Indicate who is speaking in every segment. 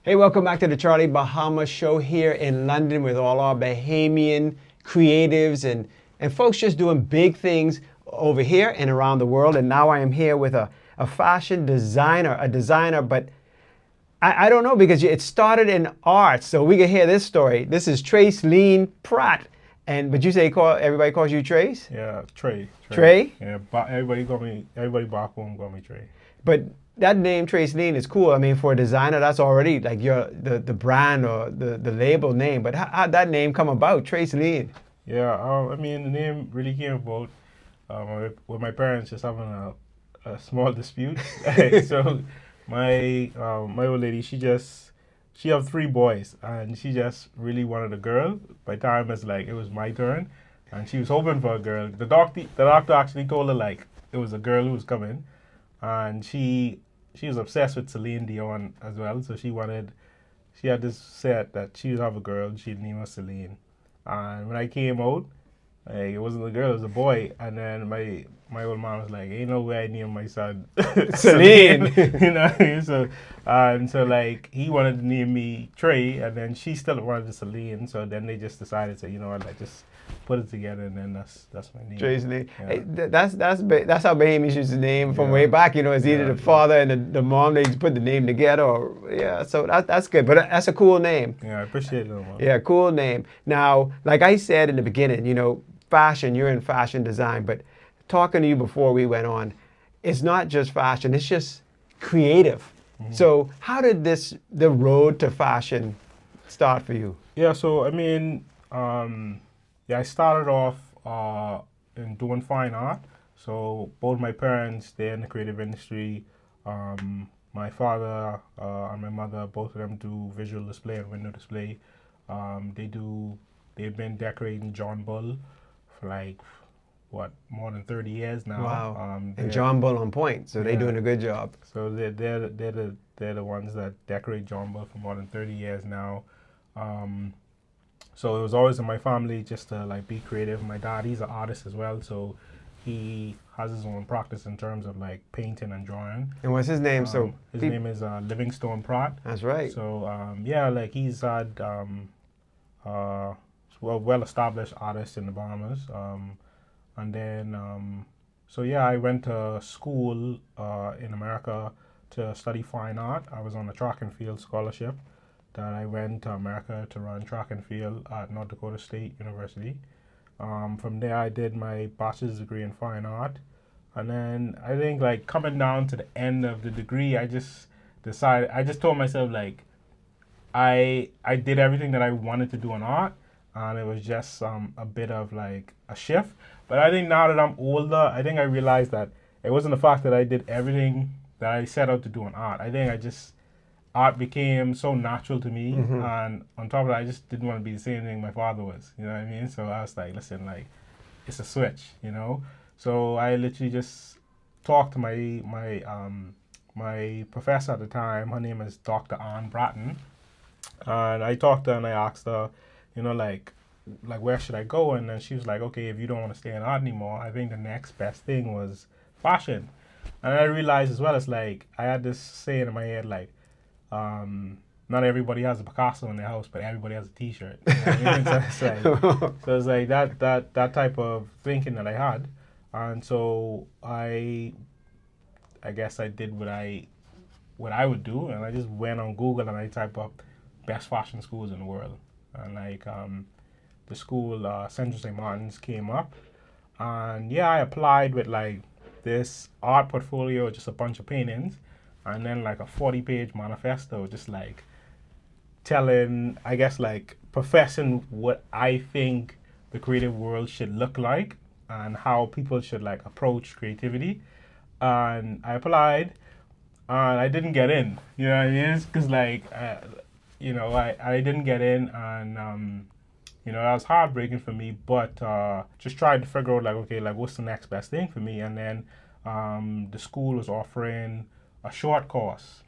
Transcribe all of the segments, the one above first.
Speaker 1: Hey, welcome back to the Charlie Bahama show here in London with all our Bahamian creatives and folks just doing big things over here and around the world. And now I am here with a fashion designer, but I don't know because it started in art. So we can hear this story. This is Traiceline Pratt. But you say everybody calls you Trace?
Speaker 2: Yeah, Trey.
Speaker 1: Trey?
Speaker 2: Yeah, everybody back home call me Trey.
Speaker 1: But that name Traiceline is cool. I mean, for a designer, that's already like the brand or the label name. But how'd that name come about, Traiceline?
Speaker 2: Yeah, I mean, the name really came about with my parents just having a small dispute. So my old lady, she have three boys, and she just really wanted a girl. By the time it was my turn, and she was hoping for a girl. The doctor actually told her like it was a girl who was coming, and she was obsessed with Celine Dion as well. So she had this set that she would have a girl and she'd name her Celine. And when I came out, like, it wasn't a girl, it was a boy. And then my old man was like, "Ain't no way I name my son
Speaker 1: Celine."
Speaker 2: you know what I mean? So like he wanted to name me Trey, and then she still wanted the Celine. So then they just decided to, you know what, like just put it together, and then that's my name.
Speaker 1: Traiceline.
Speaker 2: Yeah.
Speaker 1: Hey, that's how Bahamians used to name from
Speaker 2: Yeah.
Speaker 1: way back. You know, it's either
Speaker 2: Yeah,
Speaker 1: the father and the mom. They just put the name together. So that's good. But that's a cool name.
Speaker 2: Yeah, I appreciate it, man.
Speaker 1: Yeah, cool name. Now, like I said in the beginning, you know, fashion. You're in fashion design, but talking to you before we went on, it's not just fashion. It's just creative.
Speaker 2: Mm-hmm.
Speaker 1: So how did the road to fashion start for you?
Speaker 2: Yeah, so I mean, I started off in doing fine art. So both my parents, they're in the creative industry. My father and my mother, both of them do visual display and window display. They've been decorating John Bull for like, more than 30 years now.
Speaker 1: Wow. And John Bull on point, so they're doing a good job.
Speaker 2: So they're the ones that decorate John Bull for more than 30 years now. So it was always in my family just to like be creative. My dad, he's an artist as well, so he has his own practice in terms of like painting and drawing.
Speaker 1: And what's his name?
Speaker 2: His name is Livingstone Pratt.
Speaker 1: That's right.
Speaker 2: So like he's had well established artist in the Bahamas. And then I went to school in America to study fine art. I was on a track and field scholarship that I went to America to run track and field at North Dakota State University. From there, I did my bachelor's degree in fine art. And then I think like coming down to the end of the degree, I just told myself like, I did everything that I wanted to do in art, and it was just a bit of like a shift. But I think now that I'm older, I think I realized that it wasn't the fact that I did everything that I set out to do in art. I think art became so natural to me, and on top of that, I just didn't want to be the same thing my father was. You know what I mean? So I was like, listen, like, it's a switch, you know. So I literally just talked to my professor at the time. Her name is Dr. Ann Bratton, and I talked to her and I asked her, you know, like where should I go? And then she was like, okay, if you don't want to stay in art anymore, I think the next best thing was fashion. And I realized as well, it's like I had this saying in my head like, not everybody has a Picasso in their house, but everybody has a T-shirt. You know what I mean? So it's like that type of thinking that I had, and so I guess I did what I would do, and I just went on Google and I typed up best fashion schools in the world, and like the school Central St. Martin's came up, and I applied with like this art portfolio, just a bunch of paintings, and then like a 40-page manifesto, just like telling, I guess, like professing what I think the creative world should look like and how people should like approach creativity. And I applied, and I didn't get in. You know what I mean? Because like, I didn't get in, and that was heartbreaking for me. But just tried to figure out like, okay, like what's the next best thing for me? And then the school was offering a short course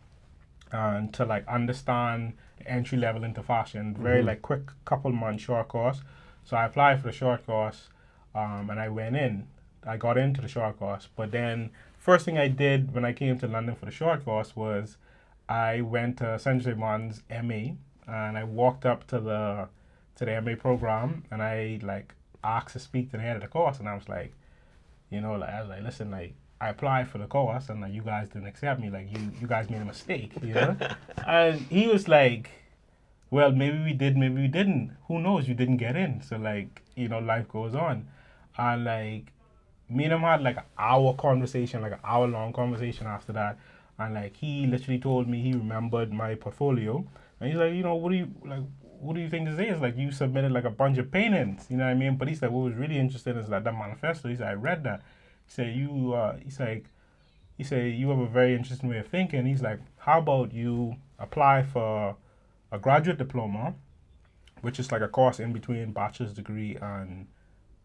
Speaker 2: and to like understand the entry level into fashion, very like quick couple month short course. So I applied for the short course, and I went in. I got into the short course, but then first thing I did when I came to London for the short course was I went to St. Raymond's MA, and I walked up to the MA program, and I like asked to speak to the head of the course, and I was like, I was like, listen, like I applied for the course, and like you guys didn't accept me, like you guys made a mistake, and he was like, well, maybe we did, maybe we didn't. Who knows? You didn't get in, so like life goes on, and like me and him had like an hour conversation, like an hour long conversation after that. And like he literally told me he remembered my portfolio. And he's like, what do you think this is? Like you submitted like a bunch of paintings, you know what I mean? But he's like, what was really interesting is like that manifesto. He said, I read that. He said, he said, you have a very interesting way of thinking. He's like, how about you apply for a graduate diploma, which is like a course in between bachelor's degree and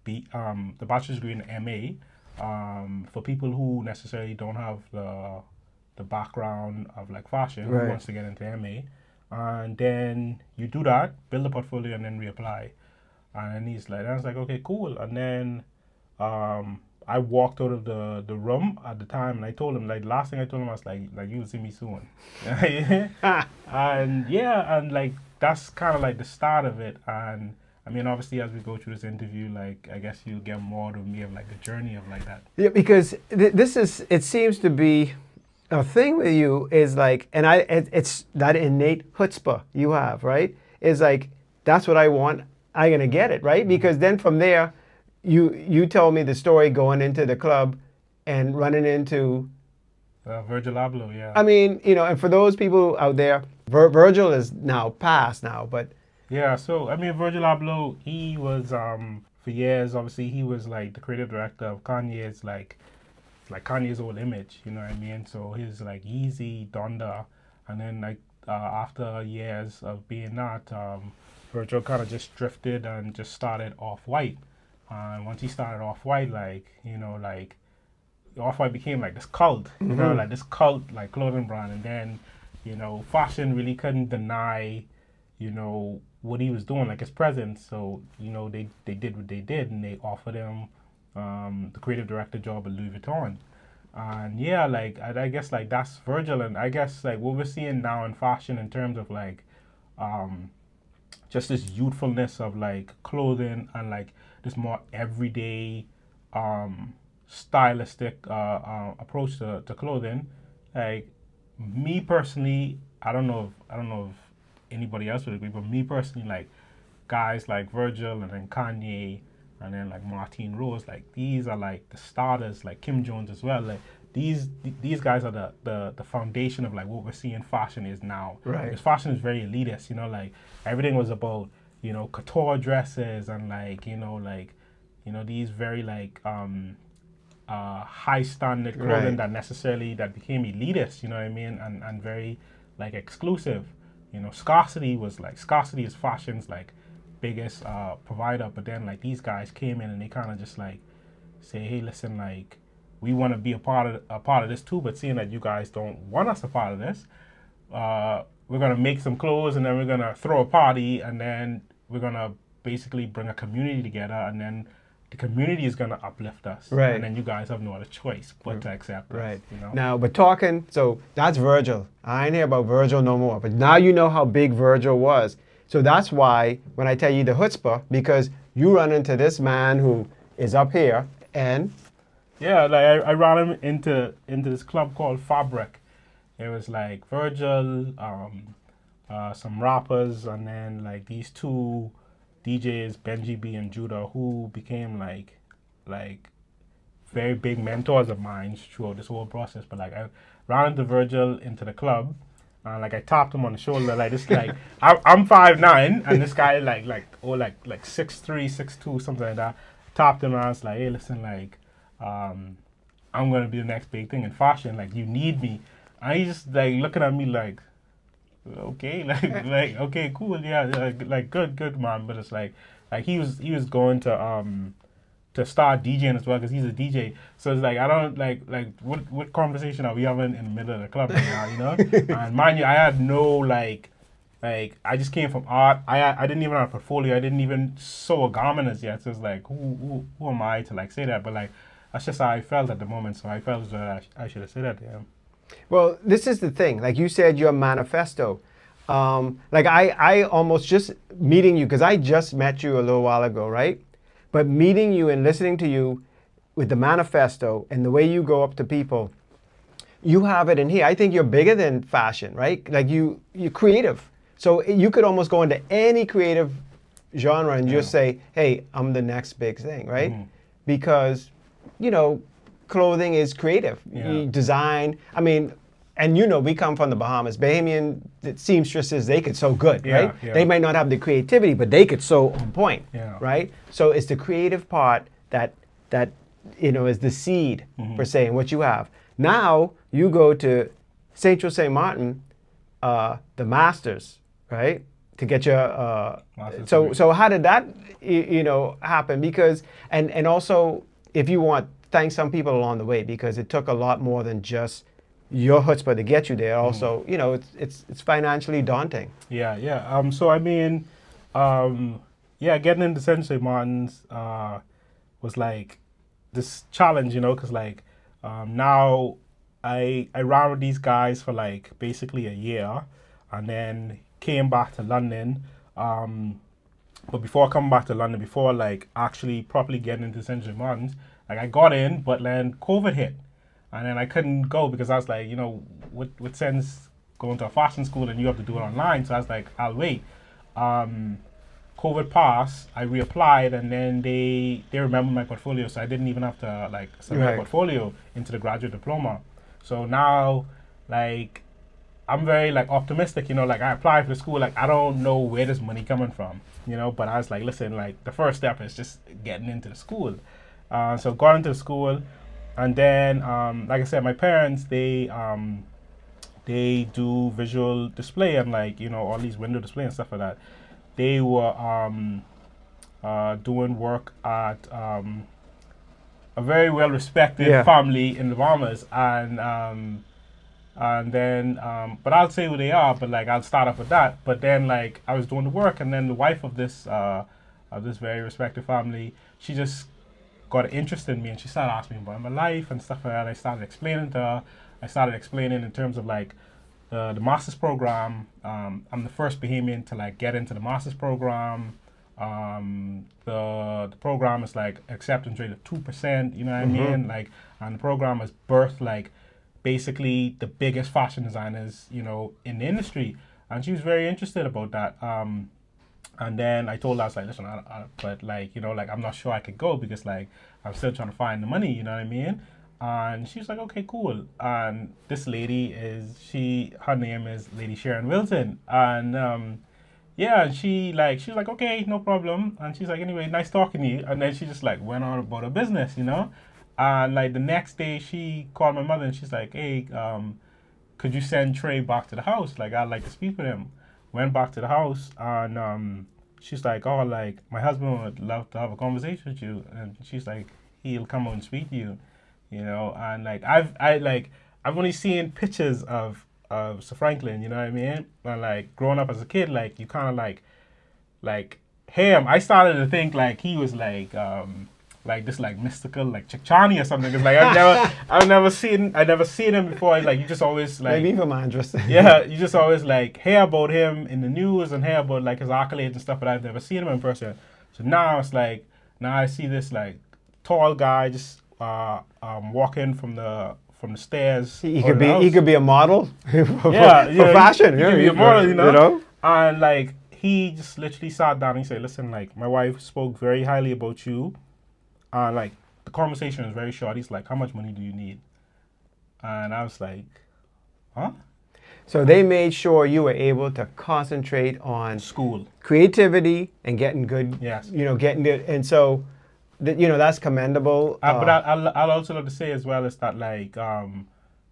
Speaker 2: the bachelor's degree in MA, for people who necessarily don't have the background of like fashion,
Speaker 1: Right.
Speaker 2: who wants to get into MA, and then you do that, build a portfolio, and then reapply. And he's like, I was like, okay, cool. And then I walked out of the room at the time, and I told him, like, last thing I told him was like you'll see me soon. And yeah, and like that's kind of like the start of it. And I mean, obviously, as we go through this interview, like I guess you'll get more to me of like the journey of like that.
Speaker 1: Yeah, because it seems to be a thing with you is like, and it's that innate chutzpah you have, right? Is like, that's what I want, I'm gonna get it, right? Because then from there, you told me the story going into the club and running into,
Speaker 2: Virgil Abloh, yeah.
Speaker 1: I mean, and for those people out there, Virgil is now passed now, but
Speaker 2: Yeah, so I mean, Virgil Abloh, he was for years, obviously, he was like the creative director of Kanye's like Kanye's old image, you know what I mean? So his like Yeezy, Donda, and then like after years of being that, Virgil kind of just drifted and just started Off-White. And once he started Off-White, like Off-White became like this cult, like this cult like clothing brand, and then fashion really couldn't deny what he was doing, like his presence. So they did what they did, and they offered him the creative director job at Louis Vuitton. And yeah, like I guess like that's Virgil. And I guess like what we're seeing now in fashion in terms of like just this youthfulness of like clothing, and like this more everyday stylistic approach to clothing. Like me personally, I don't know if anybody else would agree, but me personally, like guys like Virgil and then Kanye and then like Martine Rose, like these are like the starters, like Kim Jones as well. Like these guys are the foundation of like what we're seeing fashion is now.
Speaker 1: Right.
Speaker 2: Because fashion is very elitist, like everything was about couture dresses and like these very like high standard clothing
Speaker 1: Right.
Speaker 2: that became elitist, you know what I mean, and very like exclusive. Scarcity is fashion's like biggest provider, but then like these guys came in and they kind of just like say, hey, listen, like we want to be a part of this too, but seeing that you guys don't want us a part of this, we're gonna make some clothes, and then we're gonna throw a party, and then we're gonna basically bring a community together, and then the community is gonna uplift us,
Speaker 1: Right.
Speaker 2: and then you guys have no other choice but to accept
Speaker 1: Right.
Speaker 2: us.
Speaker 1: Now, but so that's Virgil. I ain't hear about Virgil no more. But now you know how big Virgil was. So that's why when I tell you the chutzpah, because you run into this man who is up here and
Speaker 2: Yeah, like I ran him into this club called Fabric. It was like Virgil, some rappers, and then like these two DJs, Benji B and Judah, who became like very big mentors of mine throughout this whole process. But like I ran into Virgil into the club, and like I tapped him on the shoulder, like this, like I'm 5'9", and this guy like 6'3", 6'2", something like that. Tapped him, and I was like, hey, listen, like I'm gonna be the next big thing in fashion. Like you need me. And he's just like looking at me like, okay, like okay, cool, yeah, like good man. But it's like he was going to start DJing as well, because he's a DJ. So it's like I don't like what conversation are we having in the middle of the club right now, And mind you, I had no like I just came from art. I didn't even have a portfolio. I didn't even sew a garment as yet. So it's like who am I to like say that? But like that's just how I felt at the moment. So I felt that I should have said that to him.
Speaker 1: Well, this is the thing. Like you said, your manifesto. Like I almost just meeting you, because I just met you a little while ago, right? But meeting you and listening to you with the manifesto and the way you go up to people, you have it in here. I think you're bigger than fashion, right? Like you're creative. So you could almost go into any creative genre and just say, hey, I'm the next big thing, right? Because, you know, clothing is creative. You design, I mean, and you know, we come from the Bahamas. Bahamian seamstresses, they could sew good, right? They might not have the creativity, but they could sew on point, right? So it's the creative part that you know is the seed per se, and what you have. Now you go to St. Jose Martin, the masters, right? To get your so how did that you know happen? Because and also if you want, thank some people along the way, because it took a lot more than just your chutzpah to get you there. Also, you know, it's financially daunting.
Speaker 2: Yeah. So I mean, getting into St. Martin's was like this challenge, you know, because like now I ran with these guys for like basically a year, and then came back to London. But before coming back to London, before like actually properly getting into St. Martin's, like I got in, but then COVID hit. And then I couldn't go because I was like, you know, what sense going to a fashion school and you have to do it online? So I was like, I'll wait. COVID passed, I reapplied, and then they remembered my portfolio, so I didn't even have to like submit my portfolio into the graduate diploma. So now, like, I'm very like optimistic, you know, like I applied for the school, like I don't know where this money coming from, you know, but I was like, listen, like the first step is just getting into the school. So got into the school. And then, like I said, my parents, they do visual display and like, you know, all these window display and stuff like that. They were doing work at a very well-respected family in the Bahamas. And then, but I'll say who they are, but like I'll start off with that. But then like I was doing the work, and then the wife of this very respected family, she just got interested in me, and she started asking me about my life and stuff like that. I started explaining to her. I started explaining in terms of like the master's program. I'm the first Bahamian to like get into the master's program. The program is like acceptance rate of 2%. You know what I mean? Like, and the program has birthed like basically the biggest fashion designers, you know, in the industry. And she was very interested about that. And then I told her, I was like, listen, but like, you know, like I'm not sure I could go because like I'm still trying to find the money, you know what I mean? And she was like, okay, cool. And this lady her name is Lady Sharon Wilson. And and she was like, okay, no problem. And she's like, anyway, nice talking to you. And then she just like went on about her business, you know? And like the next day she called my mother and she's like, hey, could you send Trey back to the house? Like, I'd like to speak with him. Went back to the house, and she's like, oh, like, my husband would love to have a conversation with you. And she's like, he'll come out and speak to you, you know. And like I've only seen pictures of Sir Franklin, you know what I mean? And like growing up as a kid, like you kind of like him. I started to think like he was like this like mystical like Chichani or something. Cause like I've never seen him before. Like you just always like
Speaker 1: maybe from interest.
Speaker 2: Yeah, you just always like hear about him in the news and hear about like his accolades and stuff, but I've never seen him in person. So now it's like I see this like tall guy just walking from the stairs.
Speaker 1: He could be a model for
Speaker 2: for
Speaker 1: fashion.
Speaker 2: He could be a model, you know? And like he just literally sat down and he said, listen, like my wife spoke very highly about you. Like the conversation was very short. He's like, how much money do you need? And I was like, huh?
Speaker 1: So they made sure you were able to concentrate on
Speaker 2: school,
Speaker 1: creativity, and getting good.
Speaker 2: Yes.
Speaker 1: You know, getting it, and so, you know, that's commendable.
Speaker 2: But I'll also love to say as well is that like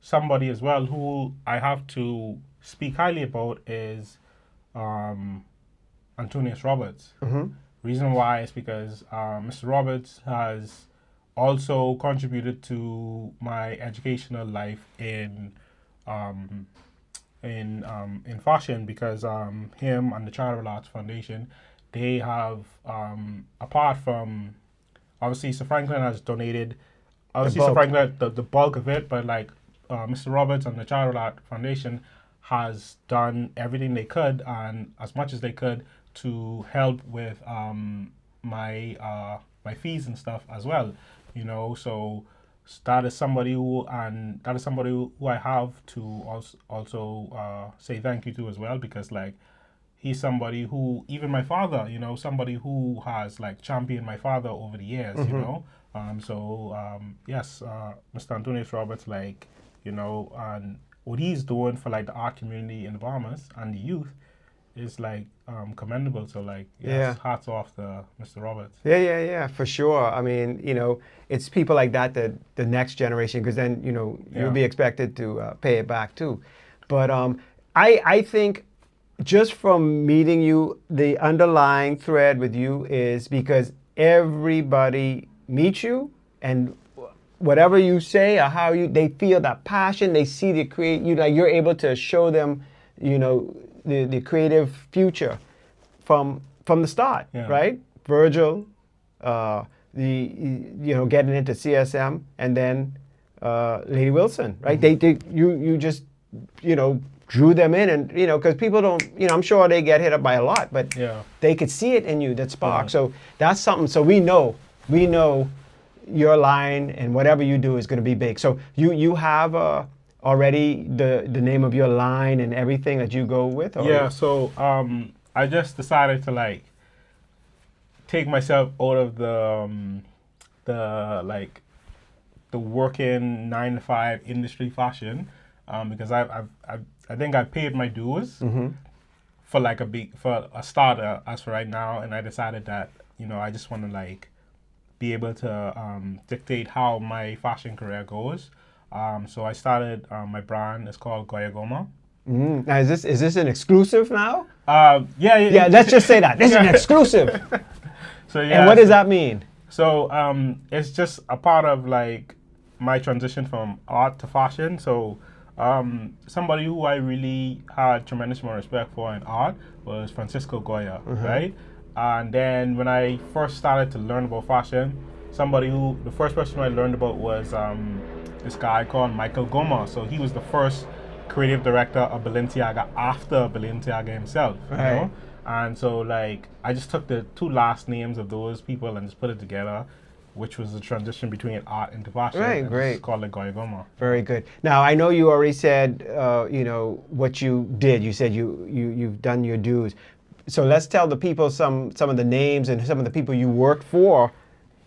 Speaker 2: somebody as well who I have to speak highly about is Antonius Roberts. Reason why is because Mr. Roberts has also contributed to my educational life in fashion because him and the Charitable Arts Foundation, they have apart from obviously Sir Franklin has donated Sir Franklin the bulk of it, but like Mr. Roberts and the Child Art Foundation has done everything they could and as much as they could to help with my fees and stuff as well. So that is somebody who I have to also say thank you to as well, because like he's somebody who, even my father, somebody who has like championed my father over the years, yes, Mr. Antonius Roberts, like, and what he's doing for like the art community in the Bahamas and the youth is like commendable. So like, yes, hats off to Mr. Roberts.
Speaker 1: Yeah, for sure. I mean, it's people like that the next generation, because then, you'll be expected to pay it back too. But I think just from meeting you, the underlying thread with you is because everybody meets you, and whatever you say or they feel that passion, they see you're able to show them, the creative future from the start, right? Virgil, getting into CSM, and then Lady Wilson, right? You just drew them in, and because people don't, I'm sure they get hit up by a lot, but they could see it in you, that spark. So that's something. So we know your line and whatever you do is going to be big. So you have already the name of your line and everything that you go with? Or?
Speaker 2: So I just decided to like take myself out of the working 9-to-5 industry fashion, because I think I paid my dues for like for a starter as for right now, and I decided that I just want to like be able to dictate how my fashion career goes. So I started my brand. It's called Goya Goma.
Speaker 1: Now is this an exclusive now?
Speaker 2: Yeah.
Speaker 1: Let's just say that this is an exclusive.
Speaker 2: So yeah.
Speaker 1: And what does that mean?
Speaker 2: So it's just a part of like my transition from art to fashion. So somebody who I really had tremendous amount of respect for in art was Francisco Goya, right? And then when I first started to learn about fashion, the first person I learned about was this guy called Michael Goma. So he was the first creative director of Balenciaga after Balenciaga himself, you know? And so like I just took the two last names of those people and just put it together, which was the transition between art into fashion.
Speaker 1: Right, great.
Speaker 2: It's called like Goya Goma.
Speaker 1: Very good. Now I know you already said what you did. You said you've done your dues. So let's tell the people some of the names and some of the people you worked for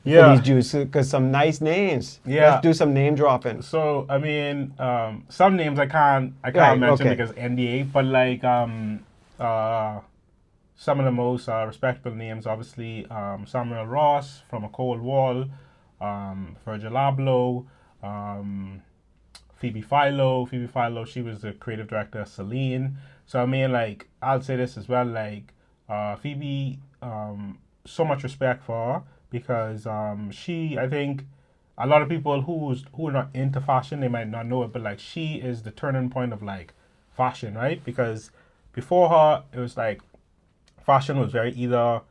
Speaker 1: these dues, because some nice names.
Speaker 2: Yeah.
Speaker 1: Let's do some name dropping.
Speaker 2: So I mean, some names I can't mention because NDA, but like some of the most respectable names, obviously Samuel Ross from A Cold Wall, Virgil Abloh, Phoebe Philo. Phoebe Philo, she was the creative director of Celine. So I mean, like, I'll say this as well, like Phoebe, so much respect for her, because I think a lot of people who are not into fashion, they might not know it, but like she is the turning point of like fashion, right? Because before her, it was like fashion was either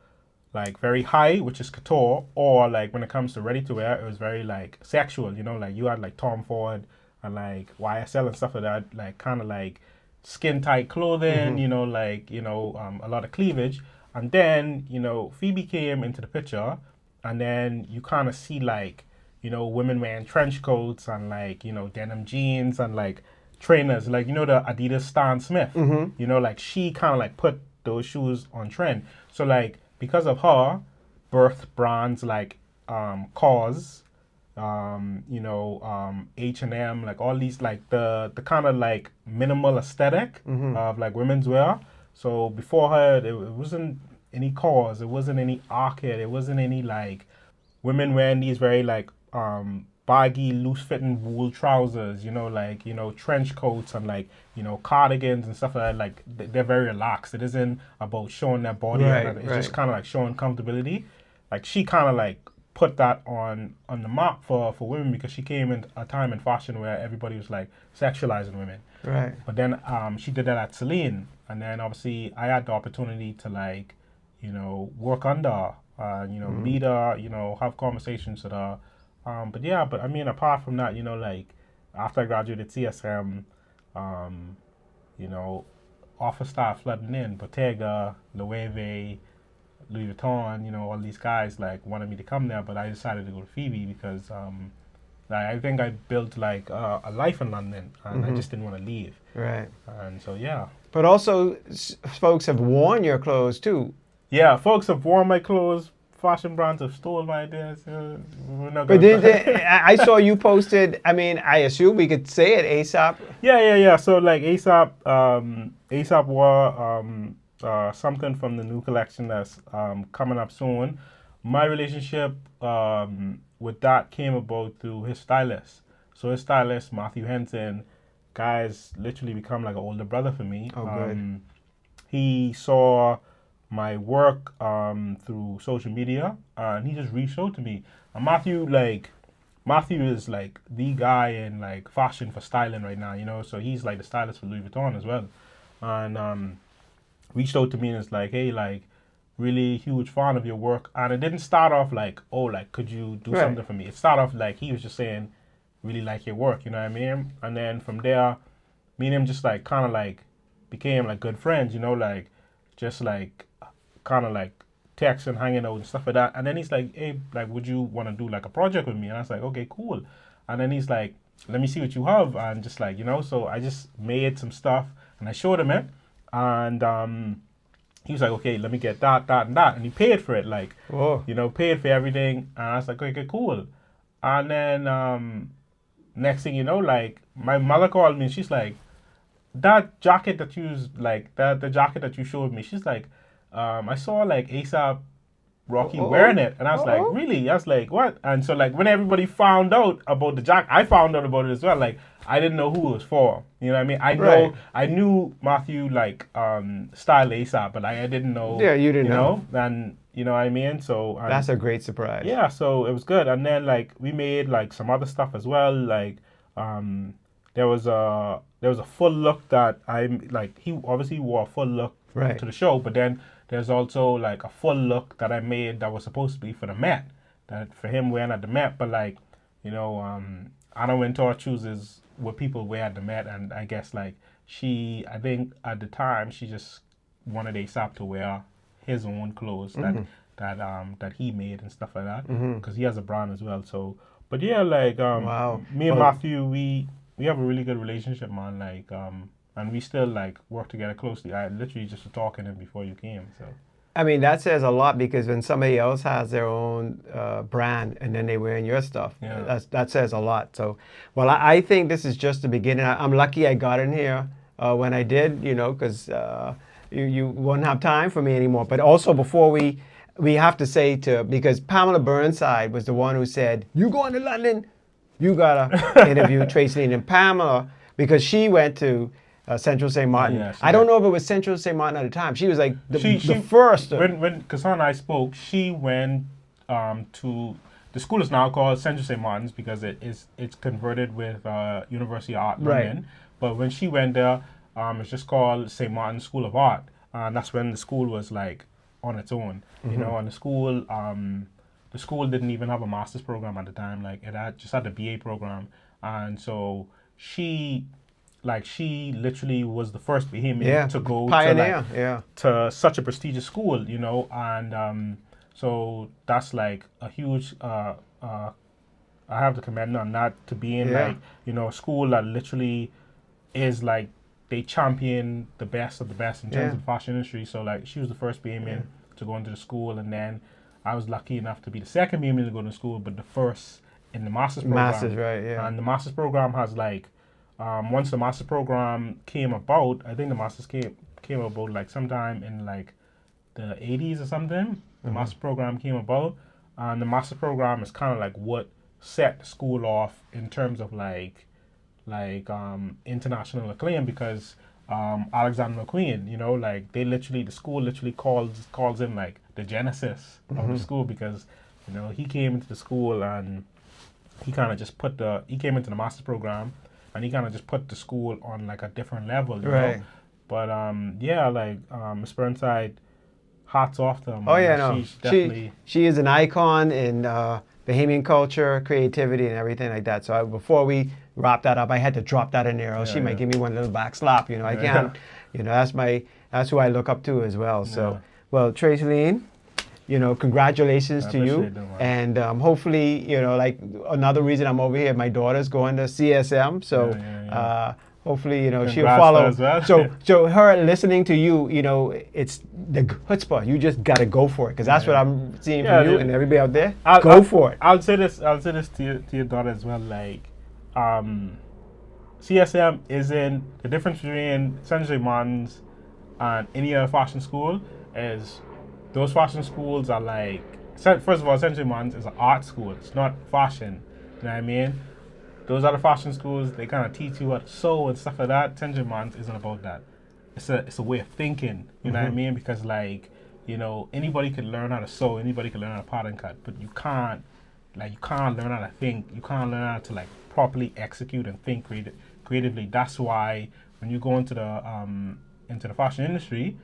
Speaker 2: like very high, which is couture, or like when it comes to ready to wear, it was very like sexual, like you had like Tom Ford and like YSL and stuff like that, like kind of like skin tight clothing, a lot of cleavage. And then, Phoebe came into the picture, and then you kind of see like, women wearing trench coats and like, denim jeans and like trainers, like, the Adidas Stan Smith, like she kind of like put those shoes on trend. So like, because of her, birth brands like Cause, H&M, like all these, like the kind of like minimal aesthetic of like women's wear. So before her, it wasn't any Cause, it wasn't any Arcade, it wasn't any like women wearing these very like baggy, loose-fitting wool trousers, trench coats and like, cardigans and stuff like that. Like they're very relaxed. It isn't about showing their body. It's just kind of like showing comfortability. Like she kind of like put that on the map for women, because she came in a time in fashion where everybody was like sexualizing women.
Speaker 1: Right.
Speaker 2: But then she did that at Celine, and then obviously I had the opportunity to like, work under her, meet her, have conversations with her. But I mean, apart from that, like after I graduated CSM, you know, offers started flooding in. Bottega, Loewe, Louis Vuitton, you know, all these guys like wanted me to come there, but I decided to go to Phoebe because I think I built like a life in London, and I just didn't want to leave.
Speaker 1: Right.
Speaker 2: And so yeah.
Speaker 1: But also, folks have worn your clothes too.
Speaker 2: Yeah, folks have worn my clothes. Fashion brands have stolen my ideas. We're not
Speaker 1: But
Speaker 2: gonna
Speaker 1: I saw you posted. I mean, I assume we could say it ASAP.
Speaker 2: Yeah. So like ASAP wore something from the new collection that's coming up soon. My relationship with that came about through his stylist. So his stylist, Matthew Henson, guys literally become like an older brother for me.
Speaker 1: Oh, good.
Speaker 2: He saw my work through social media, and he just reached out to me. And Matthew is like the guy in like fashion for styling right now, you know. So he's like the stylist for Louis Vuitton as well, and reached out to me and is like, hey, like, really huge fan of your work. And it didn't start off like, oh, like, could you do something for me? It started off like he was just saying, really like your work, you know what I mean? And then from there, me and him just like kind of like became like good friends, you know, like just like kind of like texting, hanging out and stuff like that. And then he's like, hey, like, would you want to do like a project with me? And I was like, okay, cool. And then he's like, let me see what you have. And just like, you know, so I just made some stuff and I showed him it. And he was like, okay, let me get that, and that. And he paid for it, like,
Speaker 1: Whoa.
Speaker 2: you know, paid for everything. And I was like, okay, cool. And then next thing you know, like, my mother called me and she's like, that jacket that you like, the jacket that you showed me, she's like, I saw like ASAP Rocky wearing it. And I was like, really? I was like, what? And so like when everybody found out about the jacket, I found out about it as well. Like, I didn't know who it was for. You know what I mean? I knew Matthew like style ASAP, but I didn't know.
Speaker 1: Yeah, you didn't know.
Speaker 2: And you know what I mean? So
Speaker 1: That's a great surprise.
Speaker 2: yeah, so it was good. And then like we made like some other stuff as well. Like there was a full look that he obviously wore a full look to the show, but then there's also like a full look that I made that was supposed to be for the Met, that for him wearing at the Met, but like, you know, Anna Wintour chooses what people wear at the Met, and I guess like I think at the time she just wanted ASAP to wear his own clothes that he made and stuff like that, because he has a brand as well. So, but yeah, like me and Matthew, we have a really good relationship, man. Like and we still like work together closely. I literally just was talking to him before you came. So
Speaker 1: I mean, that says a lot, because when somebody else has their own brand and then they wearing your stuff, that says a lot. So, well, I think this is just the beginning. I'm lucky I got in here when I did, you know, because you wouldn't have time for me anymore. But also before we have to say because Pamela Burnside was the one who said, you going to London, you gotta interview Traiceline and Pamela, because she went to Central St. Martin.
Speaker 2: Yeah,
Speaker 1: I don't know if it was Central St. Martin at the time. She was like the first.
Speaker 2: When Kassan and I spoke, she went to the school is now called Central St. Martin's because it's converted with University of Art London. But when she went there, it's just called St. Martin's School of Art, and that's when the school was like on its own, you know. And the school didn't even have a master's program at the time. Like it just had the BA program, and so she literally was the first Bahamian to go to such a prestigious school, you know, and so that's like a huge. I have to commend on that, to be in like, you know, a school that literally is like they champion the best of the best in terms of the fashion industry. So like she was the first Bahamian to go into the school, and then I was lucky enough to be the second Bahamian to go to school, but the first in the master's program. And the master's program has like. Once the master's program came about, I think the master's came about like sometime in like the 80s or something. The master's program came about, and the master's program is kind of like what set the school off in terms of like international acclaim, because Alexander McQueen, you know, like the school literally calls him like the genesis of the school, because, you know, he came into the school and he kind of just he came into the master's program. And he kind of just put the school on like a different level, you know? But Miss Burnside, hats off to him.
Speaker 1: Oh yeah, no,
Speaker 2: she's definitely
Speaker 1: she is an icon in Bahamian culture, creativity, and everything like that. So before we wrap that up. I had to drop that in there, or she might give me one little back slap. I can't. That's who I look up to as well. So, well, Traiceline, congratulations to you.
Speaker 2: That,
Speaker 1: and hopefully, like another reason I'm over here, my daughter's going to CSM. So hopefully, she'll follow.
Speaker 2: As well.
Speaker 1: So her listening to you, it's the chutzpah. You just got to go for it, because that's what I'm seeing from you and everybody out there. Go for it.
Speaker 2: I'll say this to your daughter as well. Like, CSM isn't, the difference between Saint Mons and any other fashion school is those fashion schools are like, first of all, Saint Mons is an art school. It's not fashion. You know what I mean? Those other fashion schools, they kind of teach you how to sew and stuff like that. Saint Mons isn't about that. It's a way of thinking. You know what I mean? Because like, anybody can learn how to sew, anybody can learn how to pattern cut, but you can't learn how to think. You can't learn how to like properly execute and think creatively. That's why when you go into the fashion industry,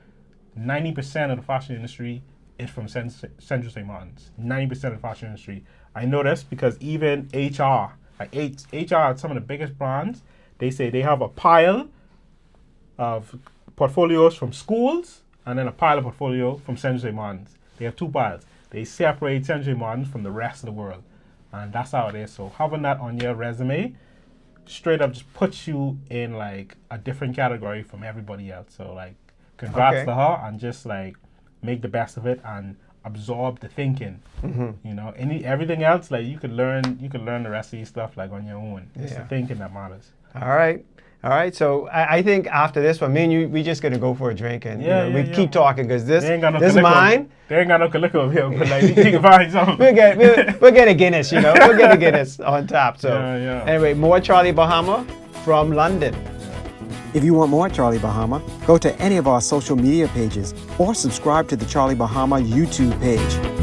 Speaker 2: 90% of the fashion industry is from Central St. Martin's. 90% of the fashion industry. I know this because even HR, at some of the biggest brands, they say they have a pile of portfolios from schools and then a pile of portfolio from Central St. Martin's. They have two piles. They separate Central St. Martin's from the rest of the world. And that's how it is. So having that on your resume straight up just puts you in like a different category from everybody else. So like, congrats to her, and just like make the best of it and absorb the thinking. Everything else, like you can learn the rest of these stuff like on your own. It's the thinking that matters.
Speaker 1: All right. So I think after this one, me and you, we just gonna go for a drink and we keep talking, because this is mine.
Speaker 2: They ain't got no calico over here, but like you can find something.
Speaker 1: we'll get a Guinness, we'll get a Guinness on top. So anyway, more Charlie Bahama from London. If you want more Charlie Bahama, go to any of our social media pages or subscribe to the Charlie Bahama YouTube page.